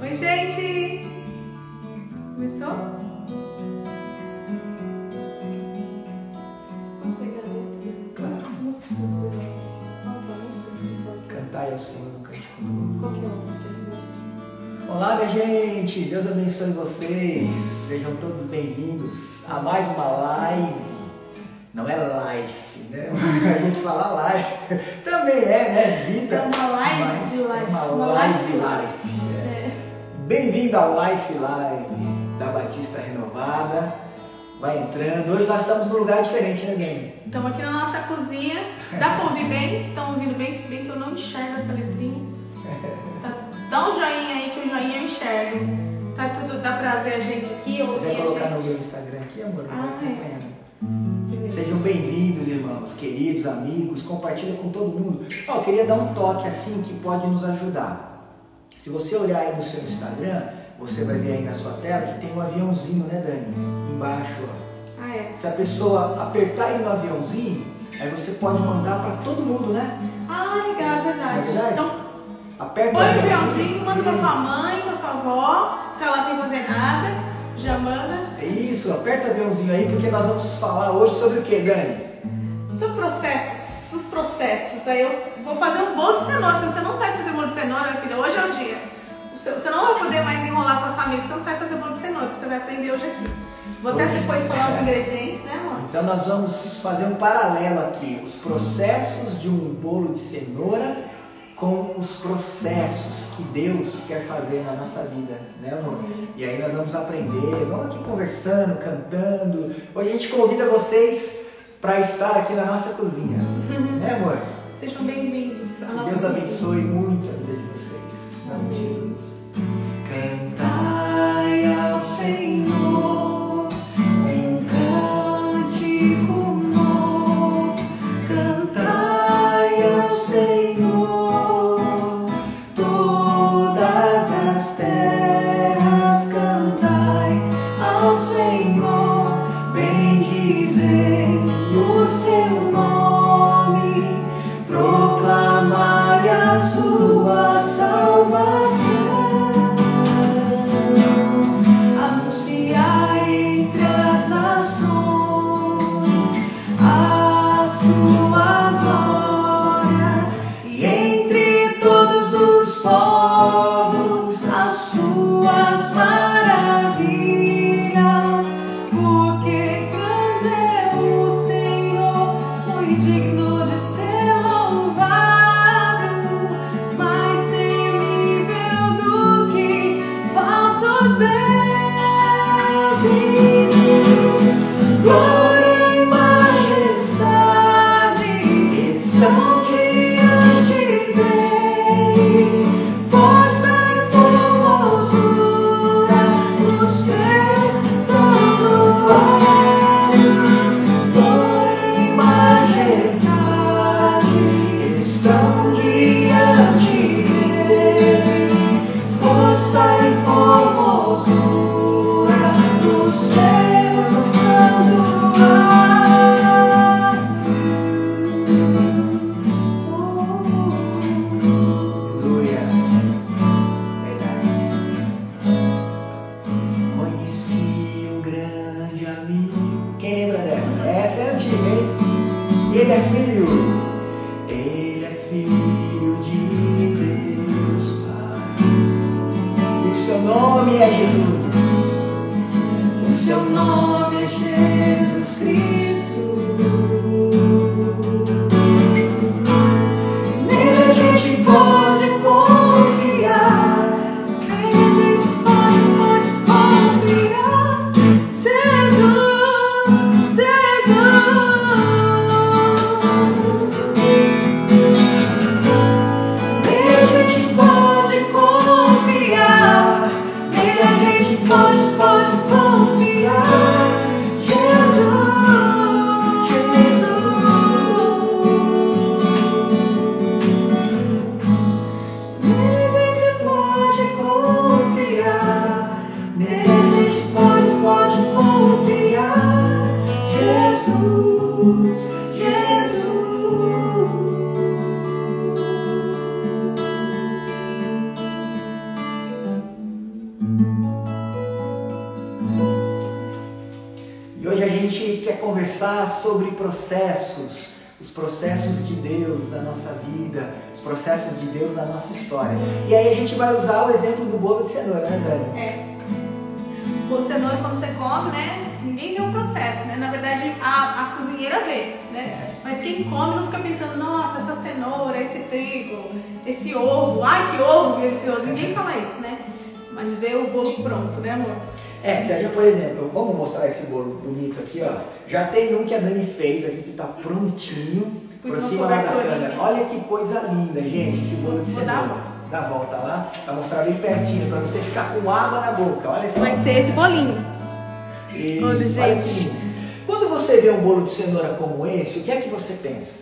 Oi, gente! Começou? Posso pegar a letra? Claro. Que música você vai fazer? Qual é a música que você for? Cantai ao Senhor no cântico do mundo. Qual que é o nome dessa música? Olá, minha gente! Deus abençoe vocês. Sejam todos bem-vindos a mais uma live. Não é life, né? A gente fala live. Também é, né? Vida. É uma live mas de life. É uma Uma live live. life. É. Bem-vindo ao Life Live da Batista Renovada. Vai entrando. Hoje nós estamos num lugar diferente, né, Dani? Estamos aqui na nossa cozinha. Dá pra ouvir bem? Estão ouvindo bem? Se bem que eu não enxergo essa letrinha. Tá. Dá um joinha aí que o joinha eu enxergo. Tá tudo, dá pra ver a gente aqui, Se ouvir quiser a colocar no gente. meu Instagram aqui, amor, vai Ah, é. acompanhando. Sejam bem-vindos, irmãos, queridos, amigos, compartilha com todo mundo. Ó, eu queria dar um toque assim que pode nos ajudar. Se você olhar aí no seu Instagram, você vai ver aí na sua tela que tem um aviãozinho, né, Dani? Embaixo, ó. Ah, é. Se a pessoa apertar aí no aviãozinho, aí você pode mandar para todo mundo, né? Ah, legal, é verdade. Não é verdade? Então, Aperta põe o aviãozinho, aviãozinho, manda pra sua isso. mãe, pra sua avó, tá lá sem fazer nada, já manda. Isso, aperta o aviãozinho aí, porque nós vamos falar hoje sobre o que, Dani? Sobre processos, os processos. Aí eu vou fazer um bolo de cenoura. Se você não sabe fazer bolo de cenoura, minha filha, hoje é o dia. Você não vai poder mais enrolar sua família, se você não sabe fazer bolo de cenoura, que você vai aprender hoje aqui. Vou até depois falar os ingredientes, né, amor? Então nós vamos fazer um paralelo aqui, os processos de um bolo de cenoura com os processos que Deus quer fazer na nossa vida, né, amor? E aí nós vamos aprender, vamos aqui conversando, cantando. Hoje a gente convida vocês para estar aqui na nossa cozinha, né, amor? Sejam bem-vindos à Que nossa Deus cozinha. abençoe muito a vida de vocês, em nome de Jesus. Cantai ao Senhor um cântico novo, cantai ao Senhor todas as terras, cantai ao Senhor, bendizei o seu nome, proclamai a sua salvação. Anunciai entre as nações a sua glória, e entre todos os povos as suas maravilhas, porque grande é o Senhor, muito digno de ser louvado, mais temível do que falsos deuses. Glória e majestade estão diante dele, força e formosura no seu santuário. Glória e majestade estão diante dele, força e formosura no seu Aleluia. Verdade. Conheci um grande amigo. Quem lembra dessa? Essa é antiga, hein? Ele é filho. Ele é filho de Deus Pai. E o seu nome é Jesus. O seu nome é Jesus Cristo. Nele a gente pode confiar. Nele a gente pode confiar. Jesus, Jesus. Nele a gente pode confiar. Nele a gente pode confiar. Jesus. quer conversar sobre processos, os processos de Deus na nossa vida, os processos de Deus na nossa história. E aí a gente vai usar o exemplo do bolo de cenoura, né, Dani? O bolo de cenoura, quando você come, né, ninguém vê o processo, né? Na verdade, a cozinheira vê, né? Mas quem come não fica pensando, nossa, essa cenoura, esse trigo, esse ovo, ai que ovo esse ovo. Ninguém fala isso, né? Mas vê o bolo pronto, né, amor? Sérgio, por exemplo, vamos mostrar esse bolo bonito aqui, ó. Já tem um que a Dani fez aqui, que tá prontinho, por cima lá da câmera. Olha que coisa linda, gente, esse bolo de cenoura. Dá a volta lá, pra mostrar bem pertinho, pra você ficar com água na boca, olha só. Vai ser esse bolinho. Isso, olha gente. Quando você vê um bolo de cenoura como esse, o que é que você pensa?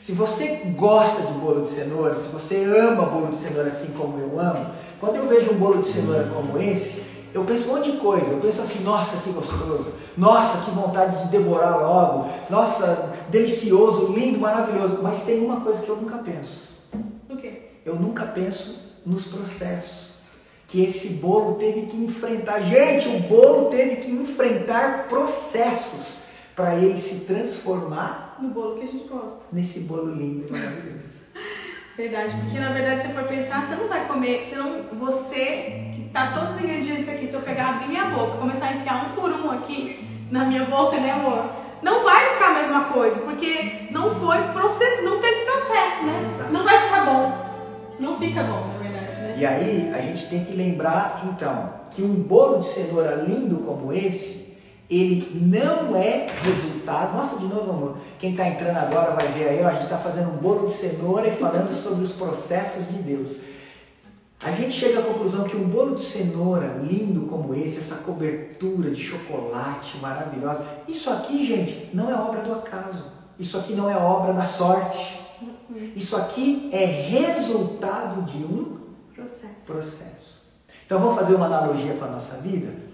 Se você gosta de bolo de cenoura, se você ama bolo de cenoura assim como eu amo, quando eu vejo um bolo de cenoura como esse, eu penso um monte de coisa. Eu penso assim, nossa, que gostoso. Nossa, que vontade de devorar logo. Nossa, delicioso, lindo, maravilhoso. Mas tem uma coisa que eu nunca penso. O quê? Eu nunca penso nos processos que esse bolo teve que enfrentar. Gente, o bolo teve que enfrentar processos para ele se transformar no bolo que a gente gosta. Nesse bolo lindo e maravilhoso. Verdade, porque na verdade se você for pensar, você não vai comer, você que tá todos os ingredientes aqui, se eu pegar, abrir minha boca, começar a enfiar um por um aqui na minha boca, né, amor? Não vai ficar a mesma coisa, porque não foi processo, não teve processo, né? Exato. Não vai ficar bom. Não fica bom, na verdade, né? E aí, a gente tem que lembrar, então, que um bolo de cenoura lindo como esse, ele não é resultado... Mostra de novo, amor. Quem está entrando agora vai ver aí, ó, a gente está fazendo um bolo de cenoura e falando sobre os processos de Deus. A gente chega à conclusão que um bolo de cenoura lindo como esse, essa cobertura de chocolate maravilhosa, isso aqui, gente, não é obra do acaso. Isso aqui não é obra da sorte. Isso aqui é resultado de um processo. Então vamos fazer uma analogia com a nossa vida?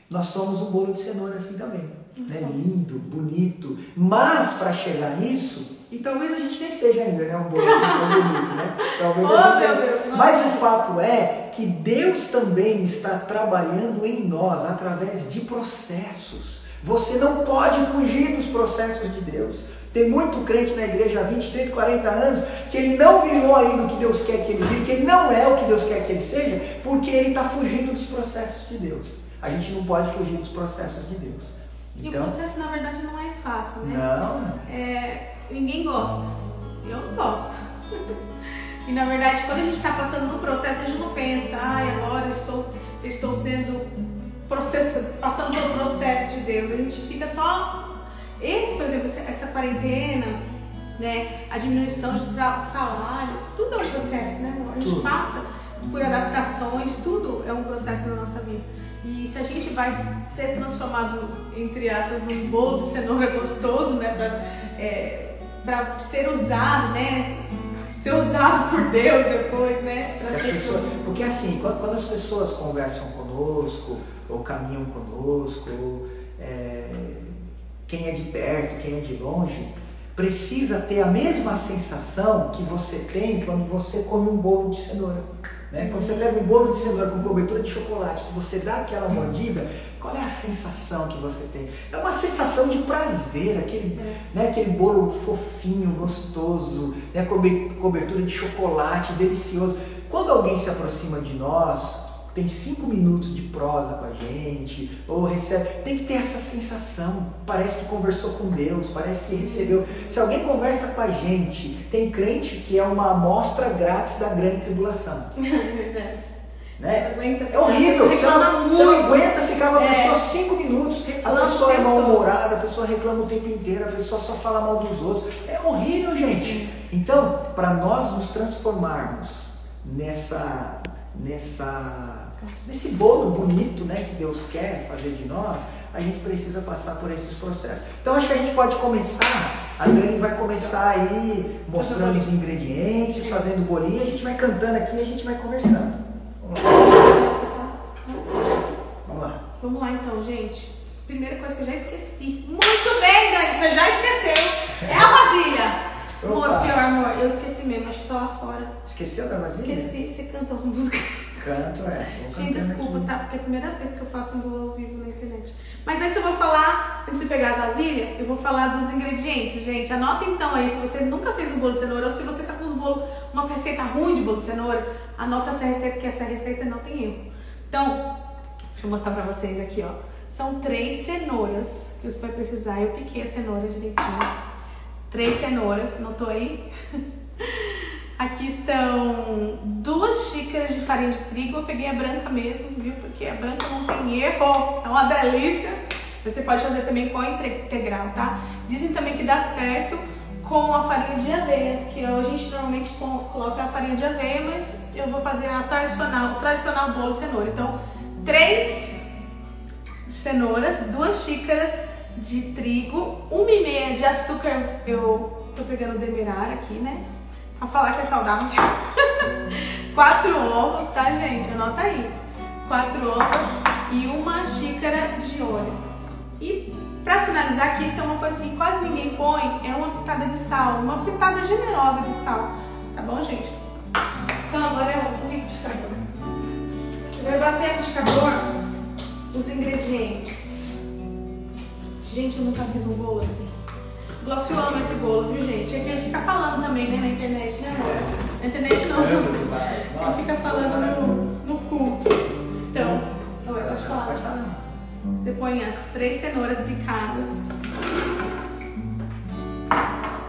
Nós somos um bolo de cenoura assim também, né? Lindo, bonito, mas para chegar nisso, e talvez a gente nem seja ainda, né, um bolo assim tão bonito, né? Talvez mas o fato é que Deus também está trabalhando em nós através de processos. Você não pode fugir dos processos de Deus. Tem muito crente na igreja há 20, 30, 40 anos que ele não virou ainda o que Deus quer que ele vire, que ele não é o que Deus quer que ele seja, porque ele está fugindo dos processos de Deus. A gente não pode fugir dos processos de Deus. Então, e o processo, na verdade, não é fácil, né? Não. Ninguém gosta. Eu não gosto. E, na verdade, quando a gente está passando no processo, a gente não pensa, agora eu estou sendo passando pelo processo de Deus. A gente fica só... por exemplo, essa quarentena, né, a diminuição de salários, tudo é um processo, né, amor? A gente passa por adaptações, tudo é um processo na nossa vida. E se a gente vai ser transformado, entre aspas, num bolo de cenoura gostoso, né, para ser usado, né, ser usado por Deus depois, né, para as pessoas. Porque assim, quando as pessoas conversam conosco, ou caminham conosco, ou, quem é de perto, quem é de longe, precisa ter a mesma sensação que você tem quando você come um bolo de cenoura. Né? Quando você pega um bolo de cenoura com cobertura de chocolate, que você dá aquela mordida, qual é a sensação que você tem? É uma sensação de prazer, aquele bolo fofinho, gostoso, né? Cobertura de chocolate, delicioso. Quando alguém se aproxima de nós, tem 5 minutos de prosa com a gente, ou recebe, tem que ter essa sensação, parece que conversou com Deus, parece que recebeu. Se alguém conversa com a gente, tem crente que é uma amostra grátis da grande tribulação. É verdade. Né? É horrível, você não aguenta ficar com a pessoa 5 minutos, a pessoa é mal-humorada, a pessoa reclama o tempo inteiro, a pessoa só fala mal dos outros. É horrível, gente. Então, para nós nos transformarmos nesse bolo bonito, né, que Deus quer fazer de nós, a gente precisa passar por esses processos. Então acho que a gente pode começar, a Dani vai começar aí mostrando os ingredientes, fazendo bolinho, a gente vai cantando aqui e a gente vai conversando. Vamos lá. Vamos lá então, gente. Primeira coisa que eu já esqueci. Muito bem, Dani, você já esqueceu. É a vasilha. Amor, pior, amor, eu esqueci mesmo, acho que tá lá fora. Esqueceu da vasilha? Esqueci, você canta uma música. Canto, é. Gente, desculpa, tá? Porque é a primeira vez que eu faço um bolo ao vivo na internet. Mas antes eu vou falar, antes de pegar a vasilha, eu vou falar dos ingredientes, gente. Anota então aí, se você nunca fez um bolo de cenoura, ou se você tá com uns bolos, uma receita ruim de bolo de cenoura, anota essa receita, que essa receita não tem erro. Então, deixa eu mostrar pra vocês aqui, ó. São 3 cenouras que você vai precisar. Eu piquei a cenoura direitinho. 3 cenouras, notou aí? Aqui são 2 xícaras de farinha de trigo. Eu peguei a branca mesmo, viu? Porque a branca não tem erro. É uma delícia. Você pode fazer também com a integral, tá? Dizem também que dá certo com a farinha de aveia, que a gente normalmente coloca a farinha de aveia, mas eu vou fazer a tradicional, o tradicional bolo de cenoura. Então, 3 cenouras, 2 xícaras de trigo, 1,5 de açúcar. Eu tô pegando o demerara aqui, né? Pra falar que é saudável. 4 ovos, tá, gente? Anota aí. 4 ovos e 1 xícara de óleo. E pra finalizar aqui, isso é uma coisa que quase ninguém põe, é uma pitada de sal, uma pitada generosa de sal. Tá bom, gente? Então agora é o liquidificador. Você vai bater no liquidificador os ingredientes. Gente, eu nunca fiz um bolo assim. Glaucio ama esse bolo, viu, gente? É que ele fica falando também, né, na internet, né, amor? Na internet não. Ele fica falando no culto. Então, pode falar, pode falar. Você põe as 3 cenouras picadas.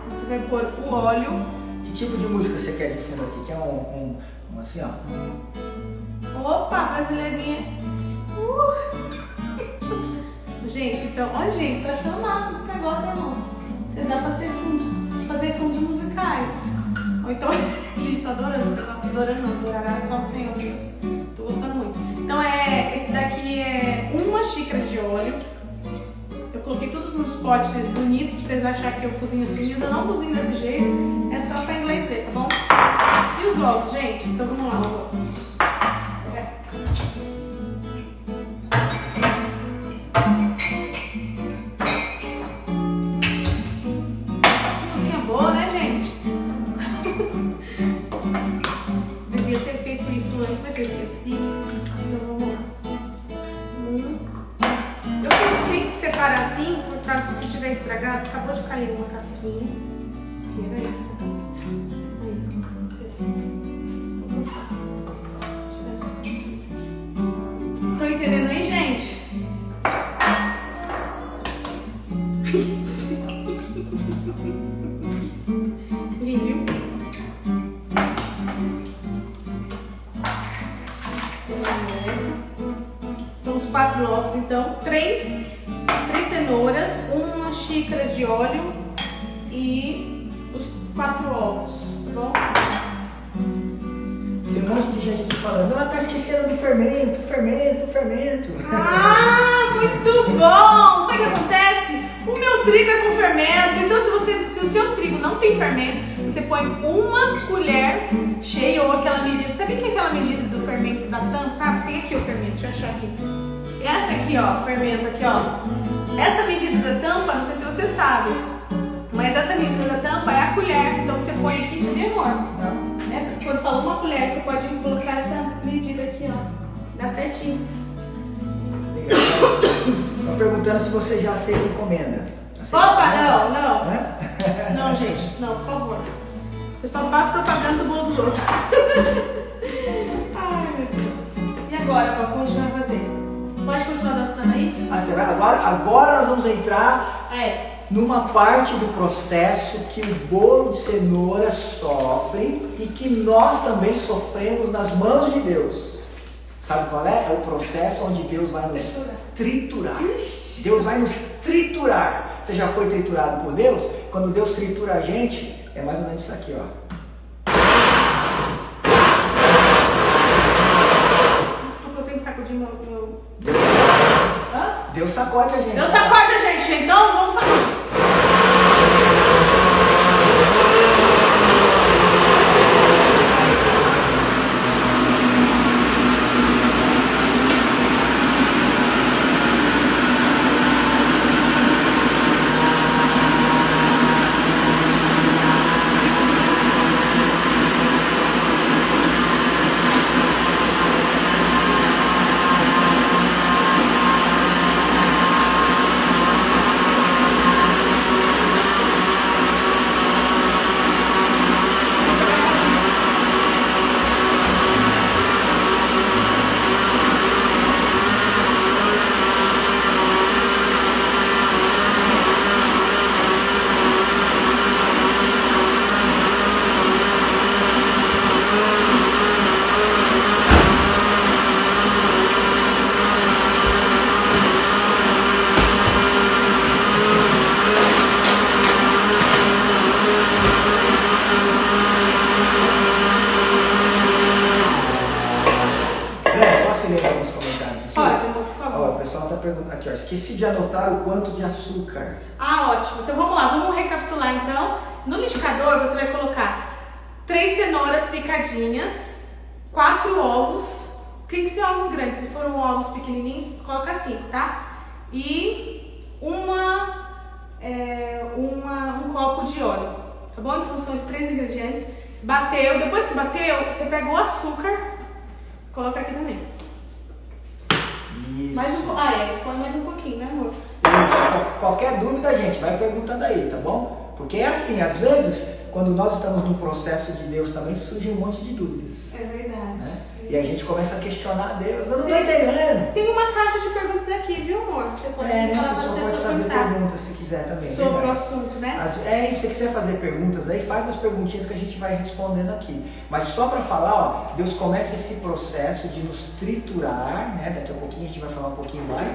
Você vai pôr o óleo. Que tipo de música você quer de fundo aqui? Quer um assim, ó? Opa, brasileirinha. Gente, então, ó, gente, tá achando massa esse negócio, irmão. Você dá pra fazer fundos musicais. Ou então, gente, tô adorando esse negócio. Adorando não, adorará só o Senhor Deus. Tô gostando muito. Então, esse daqui é 1 xícara de óleo. Eu coloquei todos nos potes bonitos pra vocês acharem que eu cozinho assim. Mas eu não cozinho desse jeito. É só pra inglês ver, tá bom? E os ovos, gente? Então, vamos lá, os ovos. Mas eu esqueci, então vamos lá. Eu tenho sempre que separar assim, por caso que você tiver estragado, acabou de cair uma casquinha. Tira aí essa casquinha. Aí. Tô entendendo aí, gente? Viu? São os 4 ovos, então 3 cenouras, 1 xícara de óleo e os 4 ovos, tá bom? Tem um monte de gente aqui falando, ela tá esquecendo do fermento. Ah, muito bom! Sabe o que acontece? O meu trigo é com fermento, então se o seu trigo não tem fermento, você põe 1 colher cheia ou aquela medida. Sabe que é aquela medida do fermento da tampa, sabe? Tem aqui o fermento, deixa eu achar aqui. Essa aqui, ó, fermento aqui, ó. Essa medida da tampa, não sei se você sabe, mas essa medida da tampa é a colher. Então você põe aqui, você vê, amor? Quando fala 1 colher, você pode colocar essa medida aqui, ó. Dá certinho. Legal. Estão perguntando se você já aceita encomenda. Opa, não. Não, gente, não, por favor. Eu só faço propaganda do bolo dos outros. Ai, meu Deus. E agora, ó, como a gente vai fazer? Pode continuar dançando aí? Você vai, agora nós vamos entrar numa parte do processo que o bolo de cenoura sofre e que nós também sofremos nas mãos de Deus. Sabe qual é? É o processo onde Deus vai nos triturar. Deus vai nos triturar. Você já foi triturado por Deus? Quando Deus tritura a gente, é mais ou menos isso aqui, ó. Desculpa, eu tenho que sacudir meu... Deus sacode a gente. Deus sacode a gente, então vamos sacudir. ler alguns comentários aqui? Pode, amor, por favor. Ó, o pessoal tá perguntando aqui, ó. Esqueci de anotar o quanto de açúcar. Ah, ótimo. Então vamos lá, vamos recapitular então. No liquidificador você vai colocar 3 cenouras picadinhas, 4 ovos. Tem que ser ovos grandes, se foram ovos pequenininhos, coloca 5, tá? E um copo de óleo, tá bom? Então são os 3 ingredientes. Bateu, depois que bateu, você pega o açúcar, coloca aqui também. Isso. Põe mais um pouquinho, né, amor? Isso. Qualquer dúvida, gente, vai perguntando aí, tá bom? Porque é assim, às vezes, quando nós estamos no processo de Deus também, surge um monte de dúvidas. É verdade. Né? E a gente começa a questionar Deus. Eu não estou entendendo. Tem uma caixa de perguntas aqui, viu, amor? Você pode falar a para as pessoa pode pessoas fazer perguntar perguntas se quiser também. sobre verdade. o assunto, né? Se você quiser fazer perguntas aí, faz as perguntinhas que a gente vai respondendo aqui. Mas só para falar, ó, Deus começa esse processo de nos triturar, né? Daqui a pouquinho a gente vai falar um pouquinho mais.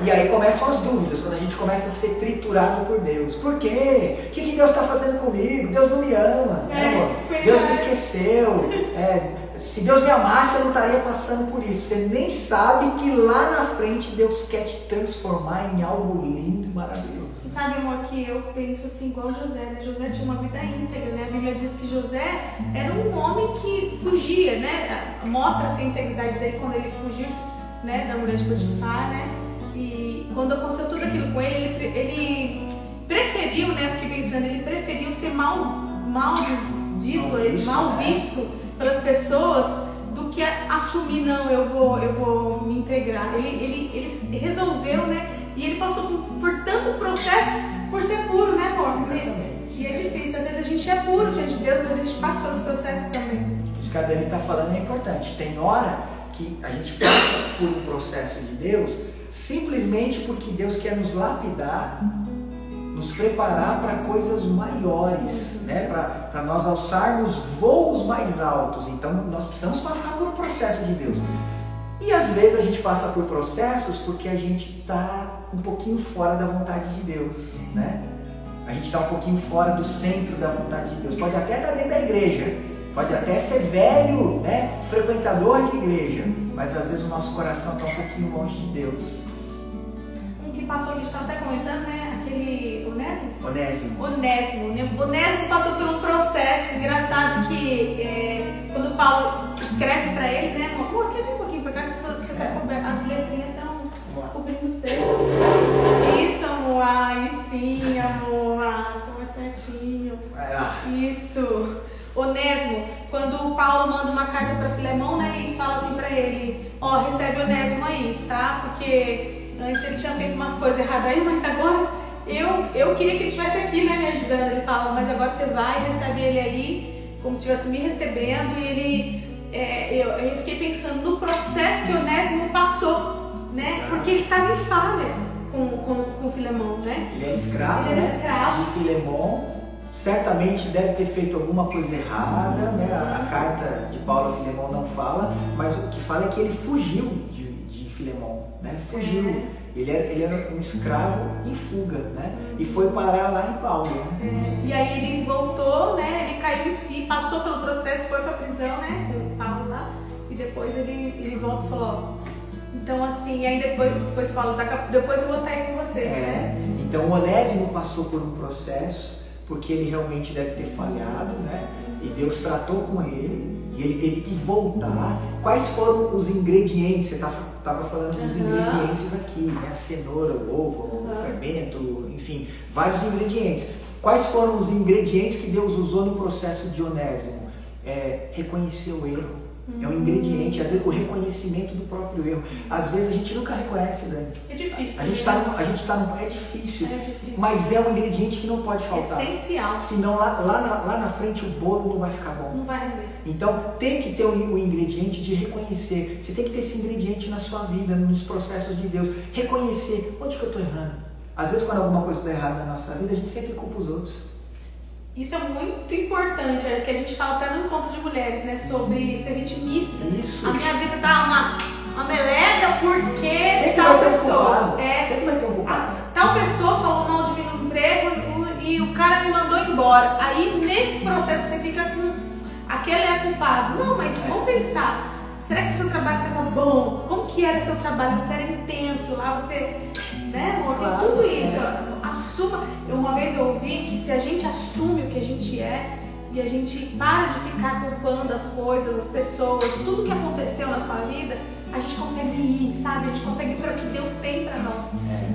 E aí começam as dúvidas, quando a gente começa a ser triturado por Deus. Por quê? O que Deus está fazendo comigo? Deus não me ama, né, amor? Deus me esqueceu. Se Deus me amasse, eu não estaria passando por isso. Você nem sabe que lá na frente Deus quer te transformar em algo lindo e maravilhoso. Você sabe, amor, que eu penso assim, igual José, né? José tinha uma vida íntegra, né? A Bíblia diz que José era um homem que fugia, né? Mostra-se a integridade dele quando ele fugiu, né? Da mulher de Potifar, né? E quando aconteceu tudo aquilo com ele preferiu, né? Fiquei pensando, ele preferiu ser mal visto pelas pessoas do que assumir, não, eu vou me integrar. Ele resolveu, né? E ele passou por tanto processo por ser puro, né, amor? E é difícil, às vezes a gente é puro diante de Deus, mas a gente passa pelos processos também. Isso que a Dani está falando é importante. Tem hora que a gente passa por um processo de Deus simplesmente porque Deus quer nos lapidar, nos preparar para coisas maiores, né? Para nós alçarmos voos mais altos. Então nós precisamos passar por um processo de Deus. E às vezes a gente passa por processos porque a gente está um pouquinho fora da vontade de Deus, né? A gente está um pouquinho fora do centro da vontade de Deus. Pode até estar dentro da igreja, pode até ser velho, né? Frequentador de igreja, mas às vezes o nosso coração está um pouquinho longe de Deus. Que passou, a gente estava até comentando, né? Aquele Onésimo. Onésimo passou por um processo engraçado que quando Paulo escreve para ele, né? Amor, quer vir um pouquinho pra cá que você tá coberto, as letrinhas estão cobrindo o seu. Isso, amor. Aí sim, amor. Toma certinho. Vai lá. Isso. Onésimo, quando o Paulo manda uma carta para Filemão, né? E fala assim para ele, recebe Onésimo aí, tá? Porque antes ele tinha feito umas coisas erradas aí, mas agora eu queria que ele estivesse aqui, né, me ajudando. Ele fala, mas agora você vai e recebe ele aí, como se estivesse me recebendo. E eu fiquei pensando no processo que Onésimo passou, né? Porque ele estava em falha com Filemão, né? Ele era escravo, de Filemão. Certamente deve ter feito alguma coisa errada, né? A carta de Paulo a Filemão não fala, mas o que fala é que ele fugiu de Filemão, né? Fugiu. Ele era um escravo em fuga, né? E foi parar lá em Paulo. Né? E aí ele voltou, né? Ele caiu em si, passou pelo processo, foi para a prisão, né? Com Paulo lá. E depois ele volta e falou, então assim, e aí depois fala, depois eu vou estar aí com vocês, né? Então o Onésimo passou por um processo, porque ele realmente deve ter falhado, né? E Deus tratou com ele, e ele teve que voltar. Quais foram os ingredientes? Você estava falando dos ingredientes aqui, né? A cenoura, o ovo, o fermento, enfim, vários ingredientes. Quais foram os ingredientes que Deus usou no processo de Onésimo? Reconhecer o erro. É um ingrediente, às vezes o reconhecimento do próprio erro. Às vezes a gente nunca reconhece, Dani. É difícil. A gente tá no é difícil, mas é um ingrediente que não pode faltar. Essencial. Senão lá na frente o bolo não vai ficar bom. Não vai render. Então tem que ter o ingrediente de reconhecer. Você tem que ter esse ingrediente na sua vida, nos processos de Deus. Reconhecer onde que eu estou errando. Às vezes quando alguma coisa está errada na nossa vida, a gente sempre culpa os outros. Isso é muito importante, que a gente fala até no encontro de mulheres, né? Sobre ser vitimista. Isso. A minha vida tá uma meleca porque sempre tal vai ter pessoa. Sempre vai ter um culpado. Tal pessoa falou mal de mim no emprego e o cara me mandou embora. Aí nesse processo você fica com aquele é culpado. Não, mas vamos pensar. Será que o seu trabalho estava bom? Como que era o seu trabalho? Você era intenso lá, você, né, amor? Tem tudo isso. Assuma. Uma vez eu ouvi que se a gente assume o que a gente é e a gente para de ficar culpando as coisas, as pessoas, tudo que aconteceu na sua vida, a gente consegue ir, sabe? A gente consegue ir para o que Deus tem para nós,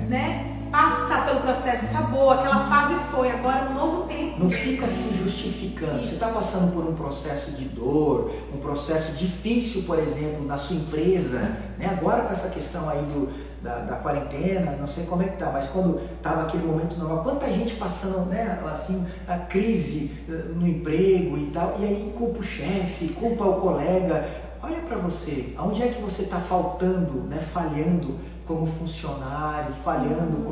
né? Passar pelo processo, acabou, aquela fase foi, agora é um novo tempo. Não fica se justificando. Isso. Você está passando por um processo de dor, um processo difícil, por exemplo, na sua empresa, né? Agora com essa questão aí da quarentena, não sei como é que tá, mas quando estava aquele momento normal, quanta gente passando, né, assim, a crise no emprego e tal, e aí culpa o chefe, culpa o colega. Olha para você, aonde é que você está faltando, né, falhando como funcionário, falhando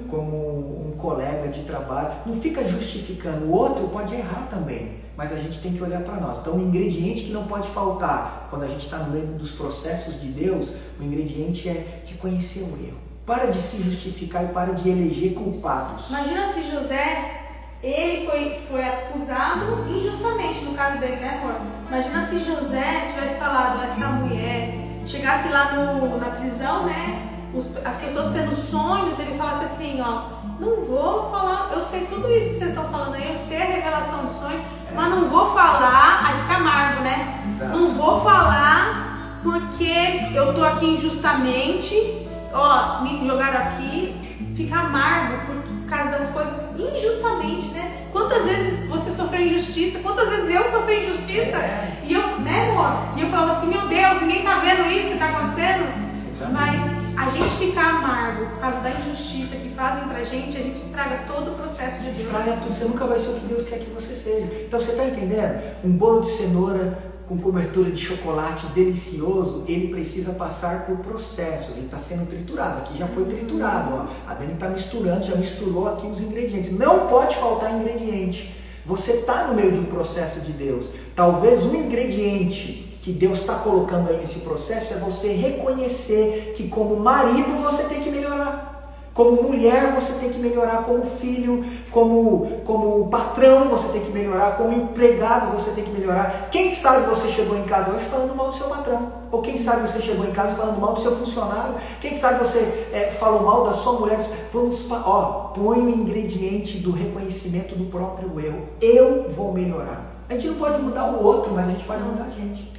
como um colega de trabalho. Não fica justificando, o outro pode errar também, mas a gente tem que olhar para nós. Então o ingrediente que não pode faltar quando a gente está no meio dos processos de Deus, o ingrediente é reconhecer o erro. Para de se justificar e para de eleger culpados. Imagina se José, ele foi acusado injustamente no caso dele, né, amor? Imagina se José tivesse falado, essa mulher, chegasse lá na prisão, né? As pessoas tendo sonhos, ele falasse assim, ó, não vou falar, eu sei tudo isso que vocês estão falando aí, eu sei a revelação do sonho, mas não vou falar, aí fica amargo, né? Exato. Não vou falar porque eu tô aqui injustamente, ó, me jogaram aqui, fica amargo por causa das coisas injustamente, né? Quantas vezes você sofreu injustiça, quantas vezes eu sofri injustiça, e eu, né, amor? E eu falava assim, meu Deus, ninguém tá vendo isso que tá acontecendo? Mas a gente ficar amargo por causa da injustiça que fazem pra gente, a gente estraga todo o processo de Deus. Estraga tudo, você nunca vai ser o que Deus quer que você seja. Então você tá entendendo? Um bolo de cenoura com cobertura de chocolate delicioso, ele precisa passar por processos, ele está sendo triturado, aqui já foi triturado, ó. A Dani está misturando, já misturou aqui os ingredientes, não pode faltar ingrediente. Você está no meio de um processo de Deus, talvez um ingrediente que Deus está colocando aí nesse processo é você reconhecer que como marido você tem que melhorar. Como mulher você tem que melhorar, como filho, como patrão você tem que melhorar, como empregado você tem que melhorar. Quem sabe você chegou em casa hoje falando mal do seu patrão, ou quem sabe você chegou em casa falando mal do seu funcionário, quem sabe você falou mal da sua mulher. Põe o ingrediente do reconhecimento do próprio erro. Eu vou melhorar. A gente não pode mudar o outro, mas a gente pode mudar a gente.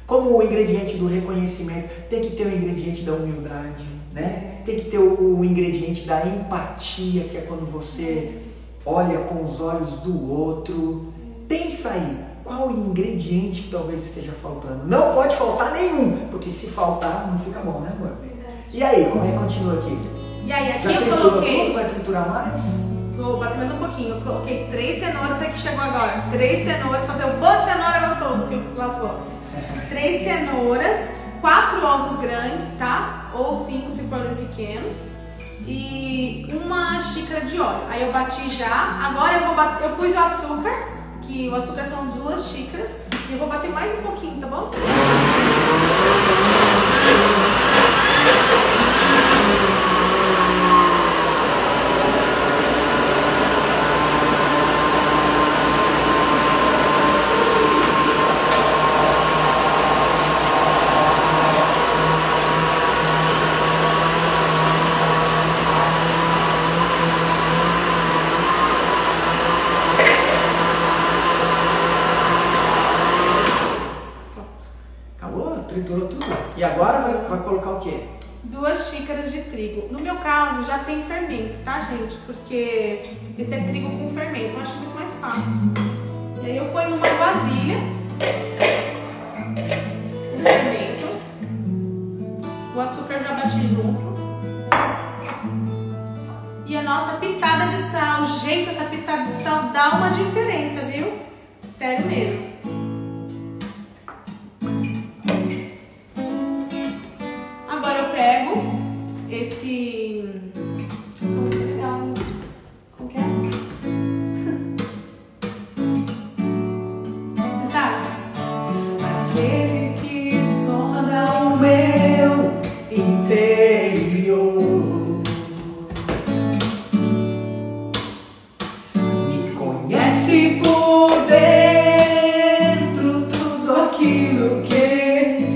Como o ingrediente do reconhecimento, tem que ter o ingrediente da humildade, né? Tem que ter o ingrediente da empatia, que é quando você olha com os olhos do outro. Pensa aí, qual o ingrediente que talvez esteja faltando? Não pode faltar nenhum, porque se faltar não fica bom, né, amor? E aí, como é que continua aqui? E aí, aqui já eu coloquei... tudo? Vai triturar mais? Vou bater mais um pouquinho. Eu coloquei 3 cenouras, você que chegou agora. 3 cenouras, fazer um bolo de cenoura gostoso, que o Klaus gosta. 3 cenouras, 4 ovos grandes, tá? Ou 5 se forem pequenos. E 1 xícara de óleo. Aí eu bati já. Agora eu pus o açúcar, que o açúcar são 2 xícaras. E eu vou bater mais um pouquinho, tá bom? Triturou tudo. E agora vai colocar o quê? 2 xícaras de trigo. No meu caso já tem fermento, tá, gente? Porque esse é trigo com fermento, eu acho muito mais fácil. E aí eu ponho numa vasilha o fermento. O açúcar já bati junto. E a nossa pitada de sal. Gente, essa pitada de sal dá uma diferença, viu? Sério mesmo. Esse som é legal, hein? Como que é? Você sabe? Aquele que sonda o meu interior me conhece por dentro, tudo aquilo que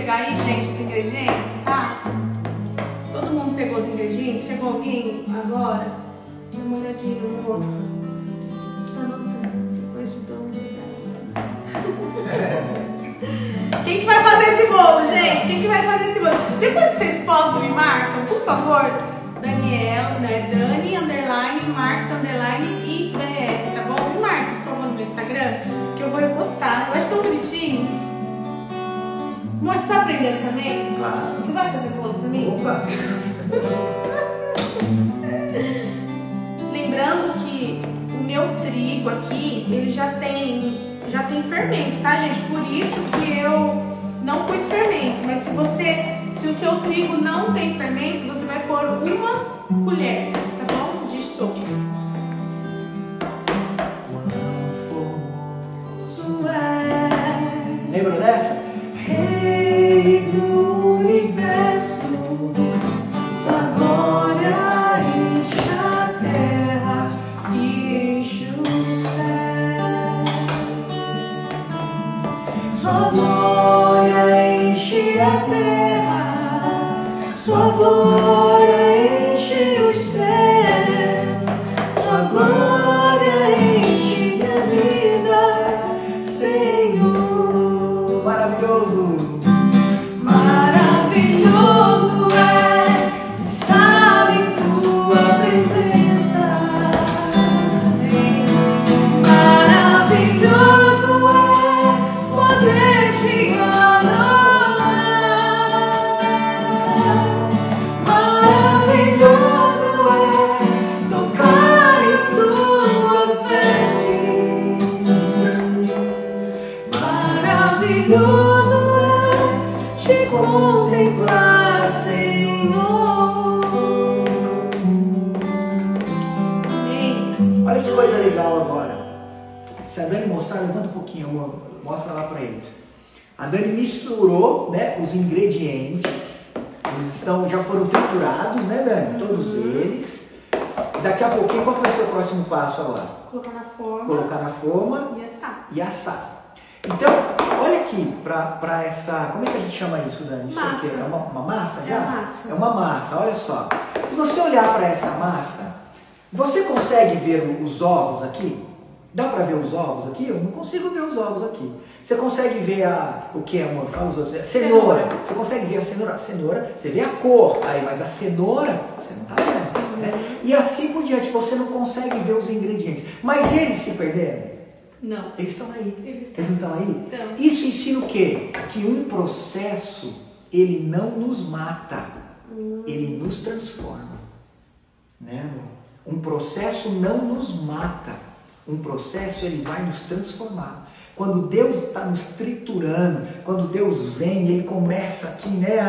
pegar aí, gente, os ingredientes, tá? Todo mundo pegou os ingredientes? Chegou alguém agora? Dá uma olhadinha, amor. Tá anotando. Depois te dou um pedaço. Quem que vai fazer esse bolo, gente? Quem que vai fazer esse bolo? Depois que vocês postam, me marcam, por favor. Daniel, né? Dani, underline, Marcos, underline e BR, tá bom? Me marca, por favor, no meu Instagram, que eu vou postar. Eu acho tão bonitinho. Amor, você tá aprendendo também? Claro. Você vai fazer bolo pra mim? Opa! Lembrando que o meu trigo aqui, ele já tem fermento, tá, gente? Por isso que eu não pus fermento. Mas se o seu trigo não tem fermento, você vai pôr uma colher, tá bom? De sopa. Lembra dessa? Rei do universo, sua glória enche a terra e enche o céu. Sua glória enche a terra, sua glória enche o céu, sua glória enche minha vida, Senhor. Maravilhoso! Maravilhoso é estar em tua presença. Maravilhoso é poder te adorar. Maravilhoso é tocar as tuas vestes. Maravilhoso é te contemplar, Senhor. Amém. Olha que coisa legal agora. Se a Dani mostrar, levanta um pouquinho, amor. Mostra lá pra eles. A Dani misturou, né, os ingredientes. Eles já foram triturados, né, Dani? Todos eles. Daqui a pouquinho, qual vai ser o próximo passo agora? Colocar na forma. Colocar na forma E assar. e assar. Então, olha aqui pra essa... Como é que a gente chama isso, Dani? Isso Massa. aqui é uma massa É já? a massa. É uma massa, olha só. Se você olhar para essa massa, você consegue ver os ovos aqui? Dá para ver os ovos aqui? Eu não consigo ver os ovos aqui. Você consegue ver o que, amor? Fala os outros. Cenoura. Você consegue ver a cenoura? Cenoura, você vê a cor aí, mas a cenoura você não tá vendo. Né? E assim por diante, você não consegue ver os ingredientes. Mas eles se perderam? Não. Eles estão aí. Eles Eles não estão aí? Então. Isso ensina o quê? Que um processo, ele não nos mata, ele nos transforma. Né, amor? Um processo não nos mata. Um processo, ele vai nos transformar. Quando Deus está nos triturando, quando Deus vem e Ele começa aqui, né,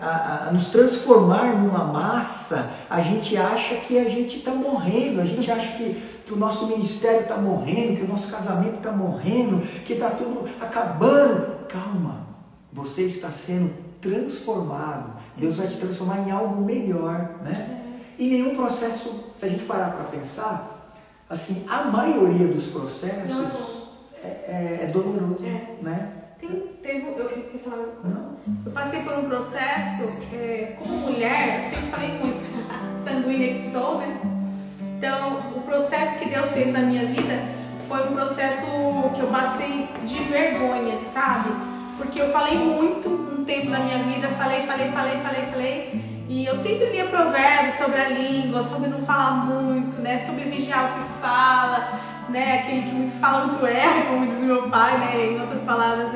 a nos transformar numa massa, a gente acha que a gente está morrendo, a gente acha que o nosso ministério está morrendo, que o nosso casamento está morrendo, que está tudo acabando. Calma, você está sendo transformado. Deus vai te transformar em algo melhor, né? E nenhum processo, se a gente parar para pensar, assim, a maioria dos processos é doloroso, né? Eu queria falar mais uma coisa. Não? Eu passei por um processo, como mulher, eu sempre falei muito, sanguínea que sou, né? Então, o processo que Deus fez na minha vida foi um processo que eu passei de vergonha, sabe? Porque eu falei muito um tempo da minha vida, falei. E eu sempre lia provérbios sobre a língua, sobre não falar muito, né? Sobre vigiar o que fala, né? Aquele que muito fala, muito erra, como diz meu pai, né? Em outras palavras,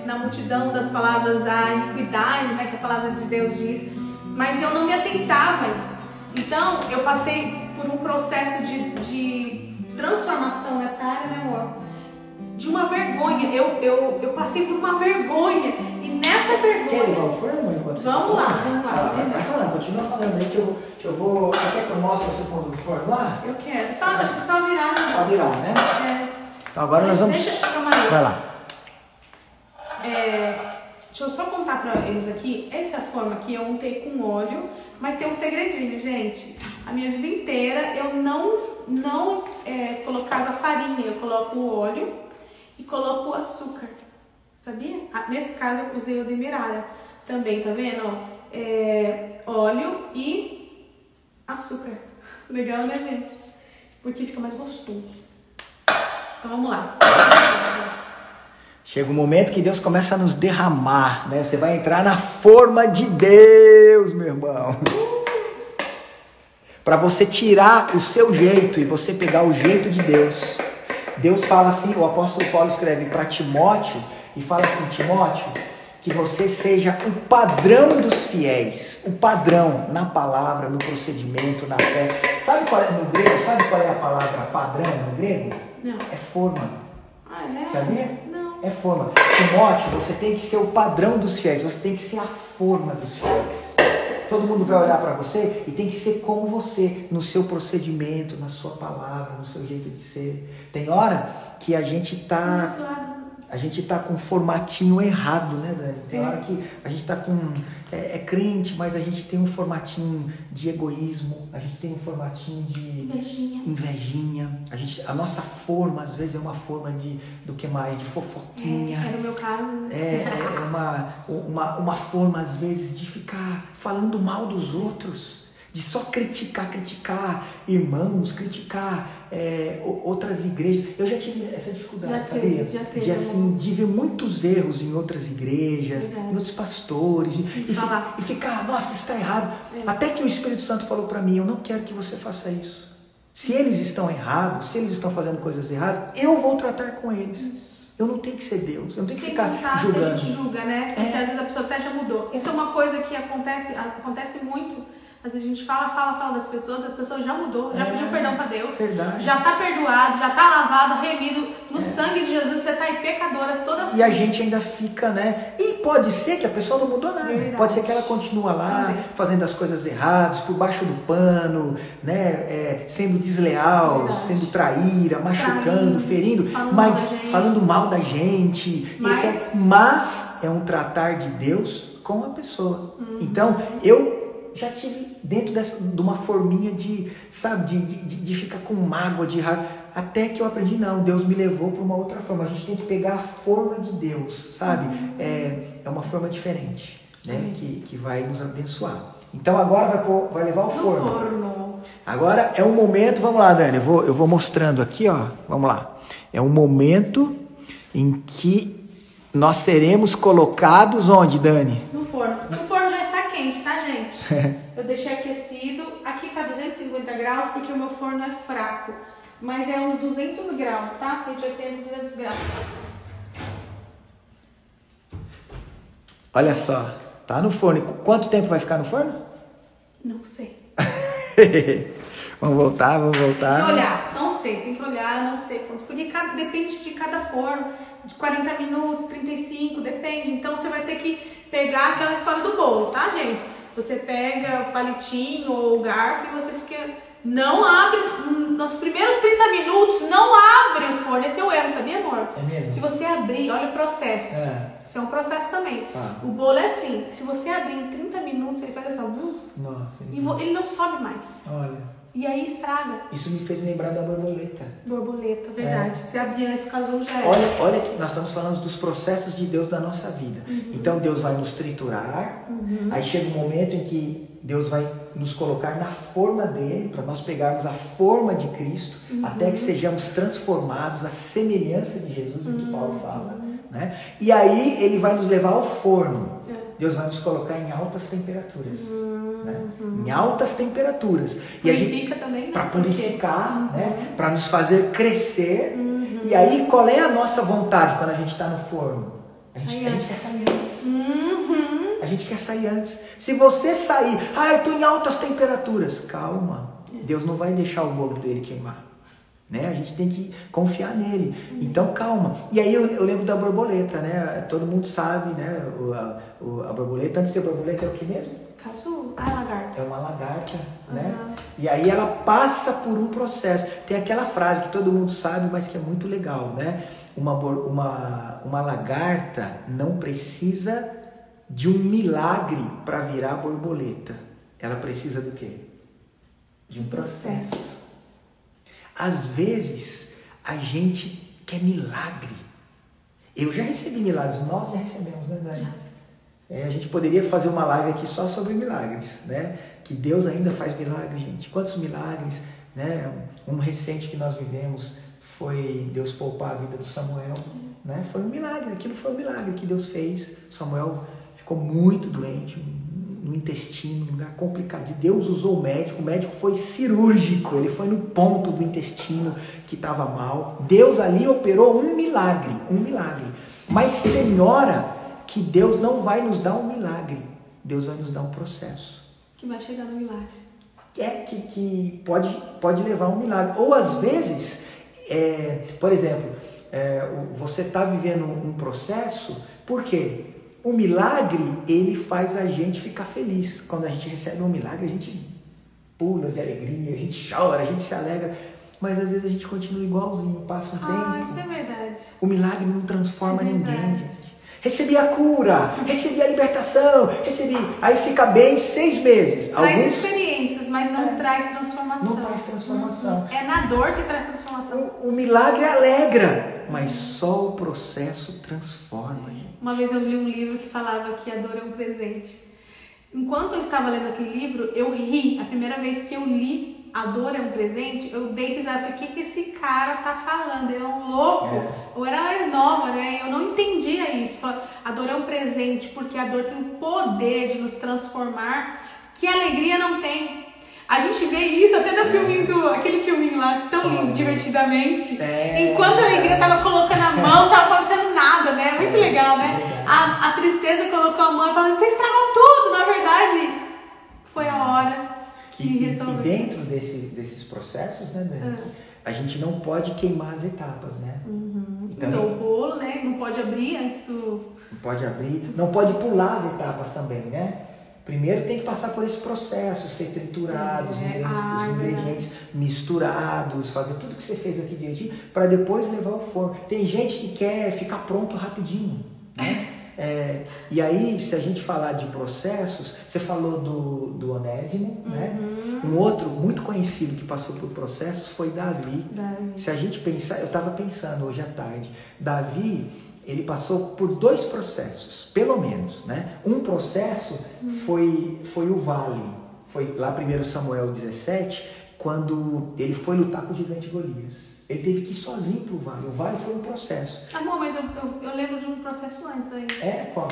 na multidão das palavras há iniquidade, né? Que a palavra de Deus diz. Mas eu não me atentava a isso. Então, eu passei por um processo de transformação nessa área, né, amor? De uma vergonha. Eu passei por uma vergonha. E nessa vergonha... Quer levar o forno enquanto você Vamos tá lá, falando? vamos lá. Vai falando, continua falando aí que eu vou... Você quer que eu mostre você pondo no forno lá? Eu quero. Acho que só virar. Só virar, né? Então agora nós vamos... Calma aí. Vai lá. Deixa eu só contar pra eles aqui. Essa forma aqui eu untei com óleo, mas tem um segredinho, gente. A minha vida inteira eu não colocava farinha. Eu coloco o óleo e coloco o açúcar. Sabia? Nesse caso eu usei o demerara também, tá vendo? Ó, óleo e açúcar. Legal, né, gente? Porque fica mais gostoso. Então vamos lá. Chega um momento que Deus começa a nos derramar, né? Você vai entrar na forma de Deus, meu irmão. Para você tirar o seu jeito e você pegar o jeito de Deus. Deus fala assim, o apóstolo Paulo escreve para Timóteo e fala assim, Timóteo, que você seja o padrão dos fiéis, o padrão na palavra, no procedimento, na fé. Sabe qual é no grego? Sabe qual é a palavra padrão no grego? Não. É forma. Ah, é? Sabia? Não. É forma. Timóteo, você tem que ser o padrão dos fiéis, você tem que ser a forma dos fiéis. Todo mundo vai olhar para você e tem que ser como você, no seu procedimento, na sua palavra, no seu jeito de ser. Tem hora que a gente tá com um formatinho errado, né, Dani? Tem hora que a gente tá com... É crente, mas a gente tem um formatinho de egoísmo, a gente tem um formatinho de... Invejinha. A nossa forma, às vezes, é uma forma do que mais? De fofoquinha. É no meu caso. É uma forma, às vezes, de ficar falando mal dos outros. De só criticar irmãos, criticar outras igrejas. Eu já tive essa dificuldade, sabia? Já teve, de ver muitos erros em outras igrejas, em outros pastores, e ficar, nossa, isso está errado. Até que o Espírito Santo falou para mim, eu não quero que você faça isso. Se eles estão errados, se eles estão fazendo coisas erradas, eu vou tratar com eles. Eu não tenho que ser Deus, eu não tenho que ficar julgando. A gente julga, né? Porque às vezes a pessoa até já mudou. Isso é uma coisa que acontece muito. Às vezes a gente fala das pessoas, a pessoa já mudou, já pediu perdão para Deus, verdade. Já está perdoado, já está lavado, remido no sangue de Jesus, você está aí pecadora toda sua. E a gente ainda fica, né? E pode ser que a pessoa não mudou nada, verdade. Pode ser que ela continua lá, fazendo as coisas erradas, por baixo do pano, né? Sendo desleal, verdade. Sendo traíra, machucando, ferindo, falando mal da gente. Mas é um tratar de Deus com a pessoa. Então, eu já tive dentro de uma forminha de ficar com mágoa, de raiva, até que eu aprendi, não, Deus me levou para uma outra forma. A gente tem que pegar a forma de Deus, sabe? É uma forma diferente, né? Que vai nos abençoar. Então agora vai levar ao forno. Agora é um momento, vamos lá, Dani, eu vou mostrando aqui, ó, vamos lá. É um momento em que nós seremos colocados onde, Dani? No forno. O forno já está quente, tá, gente? Eu deixei aquecido. Aqui tá 250 graus porque o meu forno é fraco. Mas é uns 200 graus, tá? 180, 200 graus. Olha só, tá no forno. Quanto tempo vai ficar no forno? Não sei. Vamos voltar. Tem que olhar, tem que olhar, não sei quanto. Porque depende de cada forno. De 40 minutos, 35, depende. Então você vai ter que pegar aquela história do bolo, tá, gente? Você pega o palitinho ou o garfo e você fica... Não abre, nos primeiros 30 minutos, não abre o forno. Esse é o erro, sabia, amor? É mesmo? Se você abrir, olha o processo. Isso é um processo também. O bolo é assim, se você abrir em 30 minutos, ele faz assim, nossa, e ele não sobe mais. Olha. E aí estraga. Isso me fez lembrar da borboleta. Borboleta, verdade. Se abrir antes, o casulo já é. Olha que nós estamos falando dos processos de Deus na nossa vida. Então Deus vai nos triturar, aí chega um momento em que Deus vai nos colocar na forma dele, para nós pegarmos a forma de Cristo, até que sejamos transformados à semelhança de Jesus, em que Paulo fala. Né? E aí ele vai nos levar ao forno. Deus vai nos colocar em altas temperaturas. Né? Em altas temperaturas. Purifica também, né? Para purificar, né? Para nos fazer crescer. E aí, qual é a nossa vontade quando a gente está no forno? A gente quer sair antes. A gente quer sair antes. Se você sair, eu estou em altas temperaturas, calma. Deus não vai deixar o bolo dele queimar. Né? A gente tem que confiar nele. Então, calma. E aí eu lembro da borboleta, né? Todo mundo sabe, né? A borboleta, antes de ter borboleta, é o que mesmo? Casulo. Lagarta. É uma lagarta, né? E aí ela passa por um processo. Tem aquela frase que todo mundo sabe, mas que é muito legal, né? Uma lagarta não precisa de um milagre para virar borboleta. Ela precisa do quê? De um processo. Às vezes, a gente quer milagre. Eu já recebi milagres, nós já recebemos, né, Dani? A gente poderia fazer uma live aqui só sobre milagres, né? Que Deus ainda faz milagres, gente. Quantos milagres, né? Um recente que nós vivemos foi Deus poupar a vida do Samuel, né? Foi um milagre, aquilo foi um milagre que Deus fez. Samuel ficou muito doente, no intestino, um lugar complicado. Deus usou o médico foi cirúrgico, ele foi no ponto do intestino que estava mal. Deus ali operou um milagre. Mas tem hora que Deus não vai nos dar um milagre, Deus vai nos dar um processo. Que vai chegar no milagre. Que pode levar a um milagre. Ou às vezes, por exemplo, você está vivendo um processo, por quê? O milagre, ele faz a gente ficar feliz. Quando a gente recebe um milagre, a gente pula de alegria, a gente chora, a gente se alegra. Mas às vezes a gente continua igualzinho, passa um tempo. Isso é verdade. O milagre não transforma ninguém, gente. Recebi a cura, recebi a libertação, aí fica bem 6 meses. Traz experiências, mas não traz transformação. Não traz transformação. É na dor que traz transformação. O milagre alegra, mas só o processo transforma, gente. Uma vez eu li um livro que falava que a dor é um presente. Enquanto eu estava lendo aquele livro, eu ri. A primeira vez que eu li A Dor é um Presente, eu dei risada. O que esse cara tá falando? Ele é um louco. Eu era mais nova, né? Eu não entendia isso. A dor é um presente, porque a dor tem o poder de nos transformar que a alegria não tem. A gente vê isso até no filminho aquele filminho lá, tão lindo, Divertidamente. Enquanto a alegria tava colocando a mão, não tava acontecendo nada, né? Muito legal, né? A tristeza colocou a mão e falou, você estragou tudo. Na verdade, foi a hora que resolveu. E dentro desses processos, né, Dani? A gente não pode queimar as etapas, né? Então, o bolo, né? Não pode abrir antes do... Não pode abrir, não pode pular as etapas também, né? Primeiro tem que passar por esse processo, ser triturado, os ingredientes misturados, fazer tudo que você fez aqui direitinho, para depois levar ao forno. Tem gente que quer ficar pronto rapidinho, né? E aí, se a gente falar de processos, você falou do Onésimo, né? Um outro muito conhecido que passou por processos foi Davi. Se a gente pensar, eu estava pensando hoje à tarde, Davi, ele passou por 2 processos, pelo menos, né? Um processo foi o vale, foi lá 1 Samuel 17, quando ele foi lutar com o gigante Golias. Ele teve que ir sozinho pro vale. O vale foi um processo. Bom, mas eu lembro de um processo antes aí. Qual?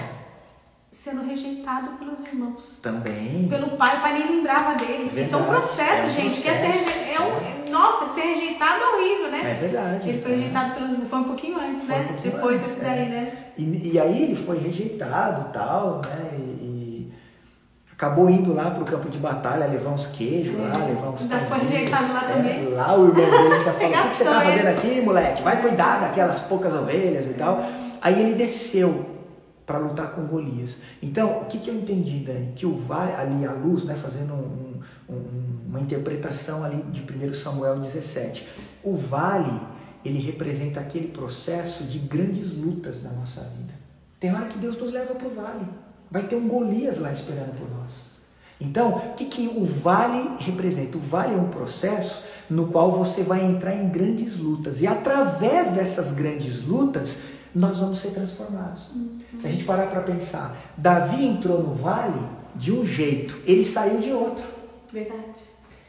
Sendo rejeitado pelos irmãos. Também. Pelo pai, o pai nem lembrava dele. Verdade. Isso é um processo, gente. Nossa, ser rejeitado é horrível, né? É verdade. Ele foi rejeitado pelos irmãos. Foi um pouquinho antes, né? Depois desse daí, né? E aí ele foi rejeitado e tal, né? E acabou indo lá pro campo de batalha, levar uns queijos lá, levar uns ainda foi rejeitado lá também. Lá o irmão dele ainda falou, o que você tá fazendo aqui, moleque? Vai cuidar daquelas poucas ovelhas e tal. Aí ele desceu para lutar com Golias. Então, o que eu entendi, Dani? Que o vale, ali a luz, né, fazendo uma interpretação ali de 1 Samuel 17. O vale, ele representa aquele processo de grandes lutas na nossa vida. Tem hora que Deus nos leva para o vale. Vai ter um Golias lá esperando por nós. Então, o que o vale representa? O vale é um processo no qual você vai entrar em grandes lutas. E através dessas grandes lutas, nós vamos ser transformados. Se a gente parar para pensar, Davi entrou no vale de um jeito, ele saiu de outro. Verdade.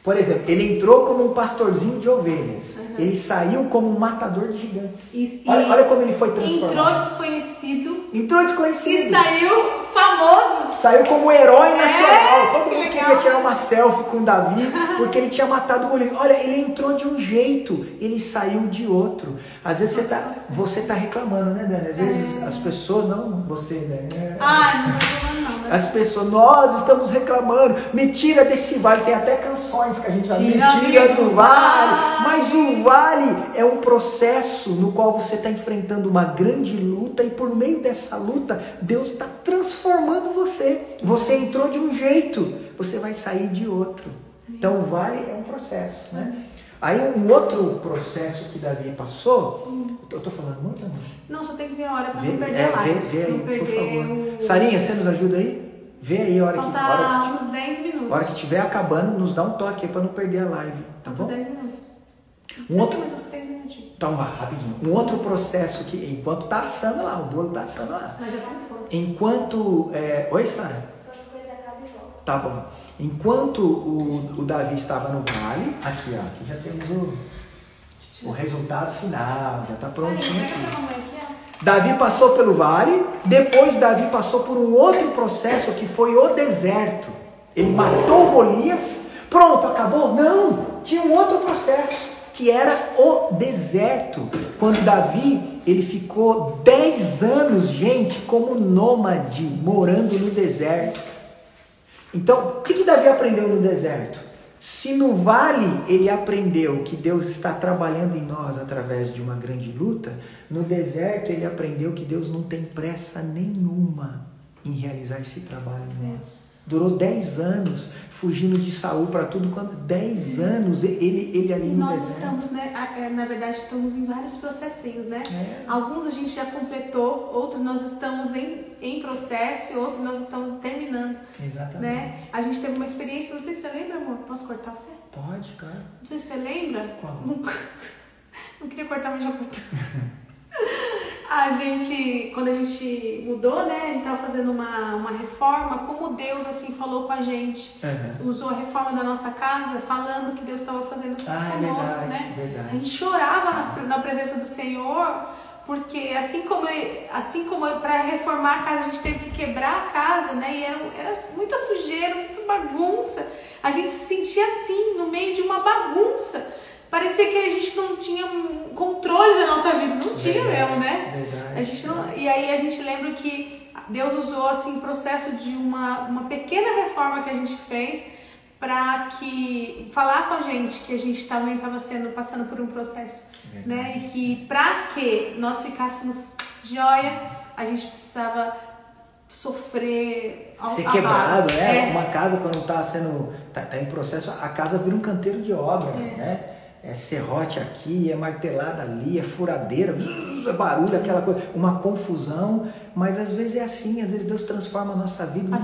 Por exemplo, ele entrou como um pastorzinho de ovelhas. Ele saiu como um matador de gigantes. Olha como ele foi transformado. Entrou desconhecido. E saiu famoso. Saiu como herói nacional. Todo mundo queria tirar uma selfie com Davi, porque ele tinha matado o Golias. Olha, ele entrou de um jeito, ele saiu de outro. Às vezes você tá reclamando, né, Dani? Às vezes as pessoas, não você, né? Não tô reclamando não. As pessoas, nós estamos reclamando, me tira desse vale. Tem até canções que a gente vai, me tira do vale. Mas o vale é um processo no qual você está enfrentando uma grande luta, e por meio dessa luta, Deus está transformando você. Você entrou de um jeito, você vai sair de outro. Então o vale é um processo, né? Aí um outro processo que Davi passou, eu estou falando muito, amor? Não, só tem que ver a hora para não perder a live. Vê aí, por favor. Sarinha, você nos ajuda aí? Vê aí a hora que... Falta uns 10 minutos. A hora que estiver acabando, nos dá um toque aí para não perder a live, tá bom? 10 minutos. Um outro... mais uns 3 minutinhos. Então vá, rapidinho. Um outro processo que, enquanto tá assando lá, o bolo tá assando lá. Mas já tá no forno. Enquanto... Oi, Sara? Tá bom. Enquanto o Davi estava no vale, aqui ó, aqui já temos o resultado final, já tá prontinho aqui. Davi passou pelo vale, depois Davi passou por um outro processo que foi o deserto. Ele matou Golias, pronto, acabou? Não, tinha um outro processo, que era o deserto. Quando Davi, ele ficou 10 anos, gente, como nômade, morando no deserto. Então, o que Davi aprendeu no deserto? Se no vale ele aprendeu que Deus está trabalhando em nós através de uma grande luta, no deserto ele aprendeu que Deus não tem pressa nenhuma em realizar esse trabalho em nós. Durou 10 anos fugindo de Saul para tudo quanto. 10 anos ele ali no deserto. Nós estamos, né? Na verdade, estamos em vários processinhos, né? Alguns a gente já completou, outros nós estamos em processo, outros nós estamos terminando. Exatamente. Né? A gente teve uma experiência, não sei se você lembra, amor. Posso cortar você? Pode, claro. Não sei se você lembra. Qual? Não queria cortar, mas já cortou. Quando a gente mudou, né, a gente estava fazendo uma reforma, como Deus assim falou com a gente, usou a reforma da nossa casa, falando que Deus estava fazendo conosco, né? Verdade. A gente chorava na presença do Senhor, porque assim como para reformar a casa a gente teve que quebrar a casa, né? E era muita sujeira, muita bagunça. A gente se sentia assim, no meio de uma bagunça. Parecia que a gente não tinha controle da nossa vida. Não tinha mesmo, né? Verdade. A gente não, e aí a gente lembra que Deus usou assim, o processo de uma pequena reforma que a gente fez para falar com a gente que a gente também estava passando por um processo. Né? E que para que nós ficássemos joia, a gente precisava sofrer ser quebrado, né? Uma casa quando tá em processo, a casa vira um canteiro de obra, né? É serrote aqui, é martelada ali, é furadeira, é barulho, aquela coisa, uma confusão, mas às vezes é assim, às vezes Deus transforma a nossa vida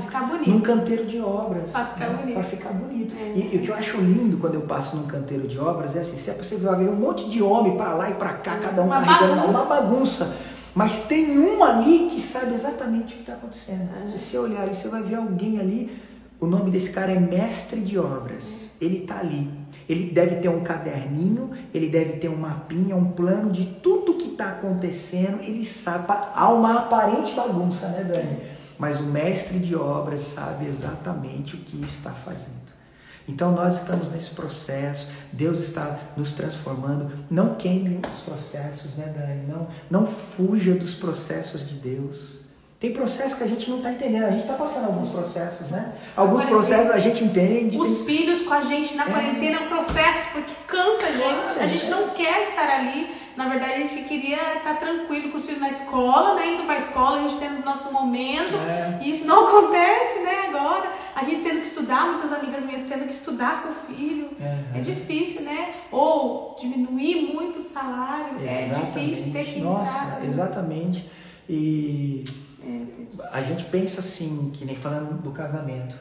num canteiro de obras. Para ficar bonito. Para ficar bonito. E o que eu acho lindo quando eu passo num canteiro de obras é assim, você vai ver um monte de homem para lá e para cá, cada um carregando uma bagunça. Mas tem um ali que sabe exatamente o que está acontecendo. Se você olhar ali, você vai ver alguém ali, o nome desse cara é mestre de obras. Ele está ali. Ele deve ter um caderninho, ele deve ter um mapinha, um plano de tudo que está acontecendo. Ele sabe, há uma aparente bagunça, né, Dani? Mas o mestre de obras sabe exatamente o que está fazendo. Então nós estamos nesse processo, Deus está nos transformando. Não queime os processos, né, Dani? Não fuja dos processos de Deus. Tem processos que a gente não está entendendo, a gente está passando alguns processos, né? Alguns processos a gente entende. Os filhos com a gente na quarentena é um processo, porque cansa a gente não quer estar ali. Na verdade, a gente queria estar tranquilo com os filhos na escola, né? Indo para a escola, a gente tendo o nosso momento. E isso não acontece, né? Agora, a gente tendo que estudar, muitas amigas minhas tendo que estudar com o filho. É difícil, né? Ou diminuir muito o salário. Exatamente. É difícil ter que Nossa, exatamente. E a gente pensa assim, que nem falando do casamento.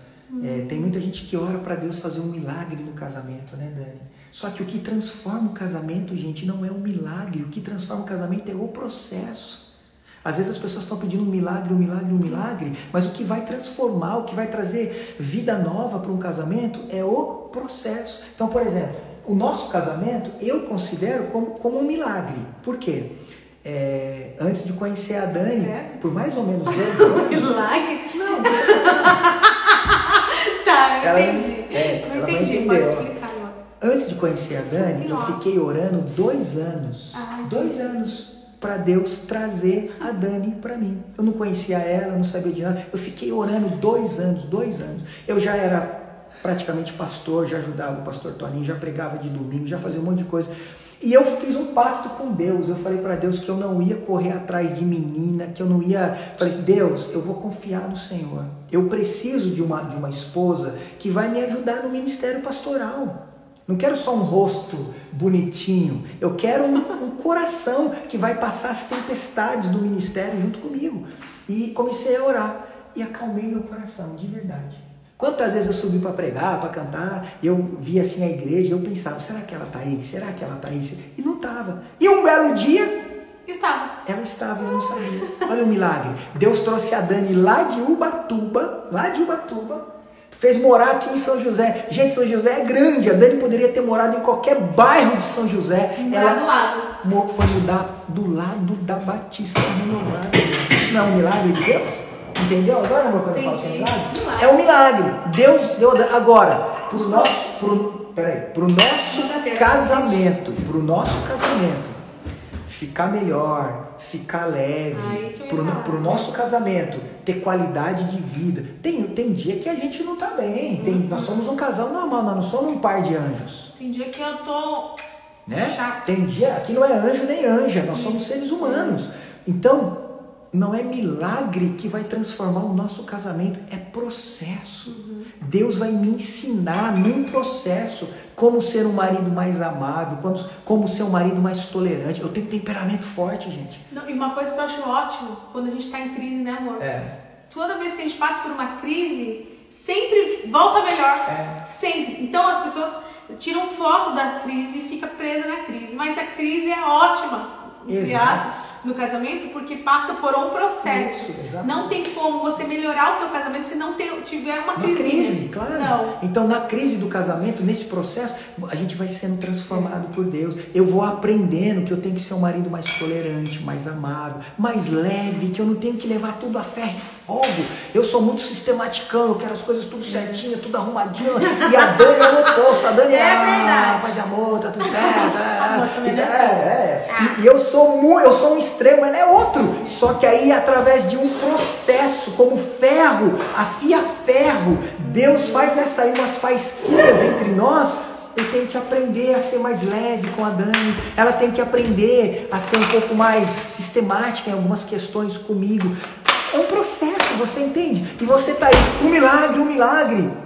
Tem muita gente que ora para Deus fazer um milagre no casamento, né, Dani? Só que o que transforma o casamento, gente, não é um milagre. O que transforma o casamento é o processo. Às vezes as pessoas estão pedindo um milagre, mas o que vai transformar, o que vai trazer vida nova para um casamento é o processo. Então, por exemplo, o nosso casamento eu considero como um milagre. Por quê? Antes de conhecer a Dani, por mais ou menos 10 anos... Milagre? Não. Tá, eu entendi. Ela não entendi, entendeu. pode explicar agora. Antes de conhecer a Dani, eu fiquei orando 2 anos. 2 anos para Deus trazer a Dani para mim. Eu não conhecia ela, eu não sabia de nada. Eu fiquei orando 2 anos. Eu já era praticamente pastor, já ajudava o pastor Toninho, já pregava de domingo, já fazia um monte de coisa. E eu fiz um pacto com Deus. Eu falei para Deus que eu não ia correr atrás de menina, que eu não ia... Falei, Deus, eu vou confiar no Senhor. Eu preciso de uma esposa que vai me ajudar no ministério pastoral. Não quero só um rosto bonitinho. Eu quero um coração que vai passar as tempestades do ministério junto comigo. E comecei a orar. E acalmei meu coração, de verdade. Quantas vezes eu subi para pregar, para cantar, eu via assim a igreja, eu pensava, será que ela está aí? Será que ela está aí? E não estava. E um belo dia, ela estava e eu não sabia. Olha o milagre. Deus trouxe a Dani lá de Ubatuba, fez morar aqui em São José. Gente, São José é grande. A Dani poderia ter morado em qualquer bairro de São José. Ela foi mudar do lado da Batista Renovada. Isso não é um milagre de Deus? Entendeu agora, amor, quando eu falo que é milagre? É um milagre. Deus deu agora pro nosso casamento, ficar melhor, ficar leve, pro nosso casamento ter qualidade de vida. Tem dia que a gente não tá bem. Nós somos um casal normal, nós não somos um par de anjos. Tem dia que eu tô chata. Tem dia, aqui não é anjo nem anja, nós somos seres humanos. Então, não é milagre que vai transformar o nosso casamento, é processo. Deus vai me ensinar num processo como ser um marido mais amável, como ser um marido mais tolerante. Eu tenho temperamento forte, gente. Não, e uma coisa que eu acho ótimo, quando a gente tá em crise, né, amor? Toda vez que a gente passa por uma crise, sempre volta melhor. Sempre. Então as pessoas tiram foto da crise e fica presa na crise. Mas a crise é ótima, no casamento, porque passa por um processo. Isso, não tem como você melhorar o seu casamento se não tiver uma crise, claro. Não. Então, na crise do casamento, nesse processo, a gente vai sendo transformado por Deus. Eu vou aprendendo que eu tenho que ser um marido mais tolerante, mais amável, mais leve, que eu não tenho que levar tudo a ferro e fogo. Eu sou muito sistematicão, eu quero as coisas tudo certinho, tudo arrumadinho. E a Dani é o oposto. A Dani faz amor, tá tudo certo. E eu sou um extremo, ela é outro. Só que aí, através de um processo, como ferro, afia ferro, Deus faz umas faísquinhas entre nós. Eu tenho que aprender a ser mais leve com a Dani. Ela tem que aprender a ser um pouco mais sistemática em algumas questões comigo. É um processo, você entende? E você tá aí, o milagre.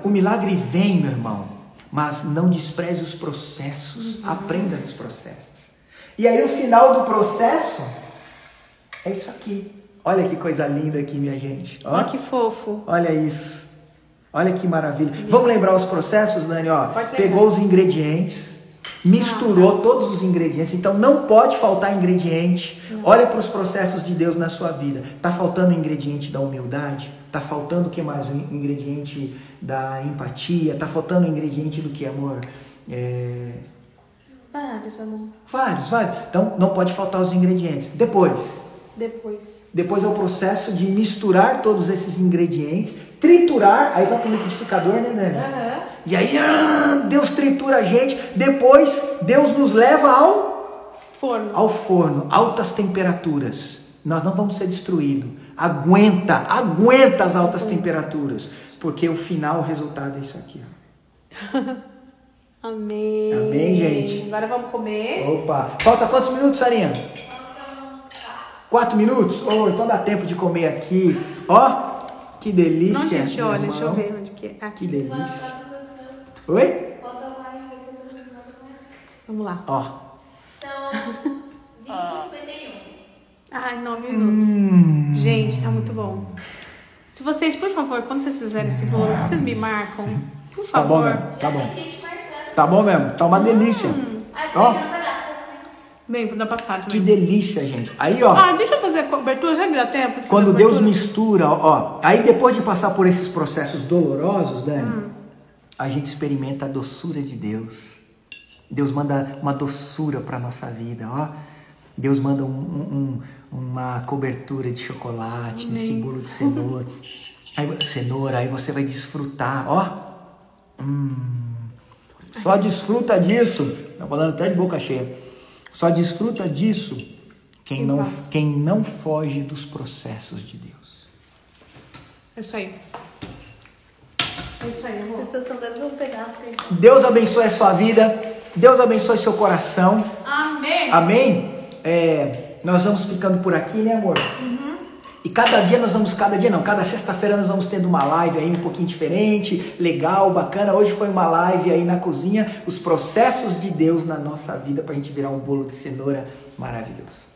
O milagre vem, meu irmão. Mas não despreze os processos. Aprenda nos processos. E aí o final do processo é isso aqui. Olha que coisa linda aqui, minha gente. Olha que fofo. Olha isso. Olha que maravilha. Vamos lembrar os processos, Dani? Pegou os ingredientes, misturou todos os ingredientes. Então não pode faltar ingrediente. Olha para os processos de Deus na sua vida. Tá faltando o ingrediente da humildade? Tá faltando o que mais? O ingrediente da empatia? Tá faltando o ingrediente do que, amor? Vários, amor. Vários. Então, não pode faltar os ingredientes. Depois é o processo de misturar todos esses ingredientes, triturar, aí vai pro liquidificador, né, Dani? E aí, Deus tritura a gente. Depois, Deus nos leva ao forno, altas temperaturas. Nós não vamos ser destruídos. Aguenta as altas temperaturas, porque o resultado é isso aqui, ó. Amém. Amém, gente. Agora vamos comer. Opa. Falta quantos minutos, Sarinha? 4 minutos? Então dá tempo de comer aqui. Ó, que delícia. Não, gente, olha, deixa eu ver onde que é. Aqui. Que delícia. Oi? Vamos lá. São 20h51. Ai, 9 minutos. Gente, tá muito bom. Se vocês, por favor, quando vocês fizerem esse bolo, vocês me marcam. Por favor. Tá bom. Tá bom mesmo. Tá uma delícia. Ó. Bem, vou dar passada. Que delícia, gente. Aí, ó. Deixa eu fazer a cobertura, já que dá tempo. Quando Deus mistura, ó. Aí depois de passar por esses processos dolorosos, Dani, a gente experimenta a doçura de Deus. Deus manda uma doçura pra nossa vida, ó. Deus manda uma cobertura de chocolate, desse bolo de cenoura. Aí você vai desfrutar, ó. Só desfruta disso. Tá falando até de boca cheia. Só desfruta disso quem não foge dos processos de Deus. É isso aí. As pessoas estão dando um pedaço. Deus abençoe a sua vida. Deus abençoe seu coração. Amém. Amém? Nós vamos ficando por aqui, né, amor? E cada sexta-feira nós vamos tendo uma live aí um pouquinho diferente, legal, bacana. Hoje foi uma live aí na cozinha, os processos de Deus na nossa vida pra gente virar um bolo de cenoura maravilhoso.